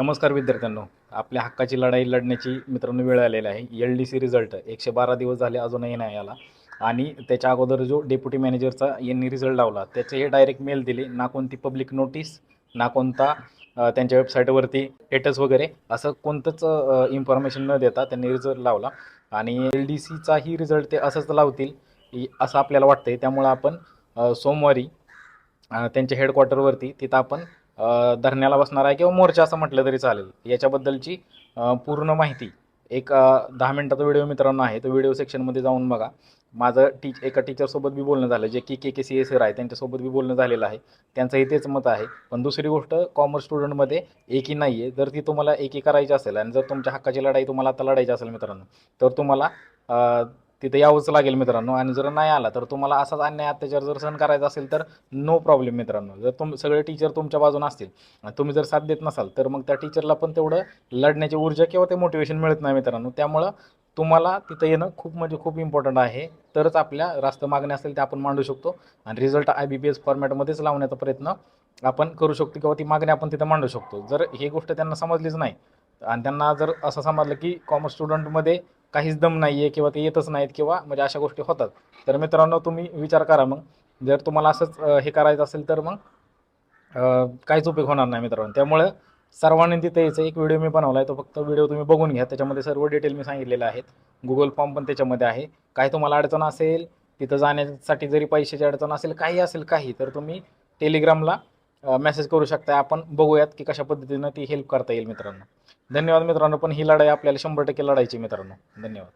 नमस्कार विद्यार्थ्यांनो. आपल्या हक्काची लढाई लढण्याची मित्रांनो वेळ आलेली आहे. LDC रिझल्ट 112 दिवस झाले अजूनही नाही आला आणि त्याच्या अगोदर जो डेप्युटी मॅनेजरचा यांनी रिझल्ट लावला त्याचे डायरेक्ट मेल दिले, ना कोणती पब्लिक नोटीस, ना कोणता त्यांच्या वेबसाईटवरती स्टेटस वगैरे असं कोणतंच इन्फॉर्मेशन न देता त्यांनी रिझल्ट लावला आणि LDCचाही रिझल्ट ते असंच लावतील असं आपल्याला वाटतंय. त्यामुळं आपण सोमवारी त्यांच्या हेडक्वार्टरवरती तिथं आपण धरण्याला बसणार आहे किंवा मोर्चा असं म्हटलं तरी चालेल. याच्याबद्दलची पूर्ण माहिती एक 10 मिनिटाचा व्हिडिओ मित्रांनो आहे. तो व्हिडिओ सेक्शनमध्ये जाऊन बघा. माझं एका टीचरसोबत बी बोलणं झालं, जे की KKCA सर आहे त्यांच्यासोबत बी बोलणं झालेलं आहे. त्यांचंही तेच मत आहे. पण दुसरी गोष्ट, कॉमर्स स्टुडंटमध्ये एकी नाही आहे. जर ती तुम्हाला एकी करायची असेल आणि जर तुमच्या हक्काची लढाई तुम्हाला आता लढायची असेल मित्रांनो, तर तुम्हाला तिथे यावंच लागेल मित्रांनो. आणि जर नाही आला तर तुम्हाला असाच अन्याय अत्याचार जर सहन करायचा असेल तर नो प्रॉब्लेम मित्रांनो. जर सगळे टीचर तुमच्या बाजूने असतील आणि तुम्ही जर साथ देत नसाल तर मग त्या टीचरला पण तेवढं लढण्याची ऊर्जा किंवा ते मोटिवेशन मिळत नाही मित्रांनो. त्यामुळं तुम्हाला तिथं येणं खूप म्हणजे खूप इम्पॉर्टंट आहे. तरच आपल्या रास्त मागण्या असेल त्या आपण मांडू शकतो आणि रिझल्ट IBPS फॉर्मॅटमध्येच लावण्याचा प्रयत्न आपण करू शकतो किंवा ती मागणी आपण तिथं मांडू शकतो. जर ही गोष्ट त्यांना समजलीच नाही आणि त्यांना जर असं समजलं की कॉमर्स स्टुडंटमध्ये काहीच दम नाही आहे किंवा ते येतच नाहीत किंवा म्हणजे अशा गोष्टी होतात, तर मित्रांनो तुम्ही विचार करा. मग जर तुम्हाला असंच हे करायचं असेल तर मग काहीच उपयोग होणार नाही मित्रांनो. त्यामुळे सर्वांनी तिथे यायचं. एक व्हिडिओ मी बनवला आहे, तो फक्त व्हिडिओ तुम्ही बघून घ्या. त्याच्यामध्ये सर्व डिटेल मी सांगितलेले आहेत. गुगल फॉर्म पण त्याच्यामध्ये आहे. काही तुम्हाला अडचण असेल तिथं जाण्यासाठी, जरी पैशाची अडचण असेल, काही असेल काही, तर तुम्ही टेलिग्रामला मेसेज करू शकता. आपण बघूयात की कशा पद्धतीनं ती हेल्प करता येईल मित्रांनो. धन्यवाद मित्रांनो. पण ही लढाई आपल्याला 100% लढायची मित्रांनो. धन्यवाद.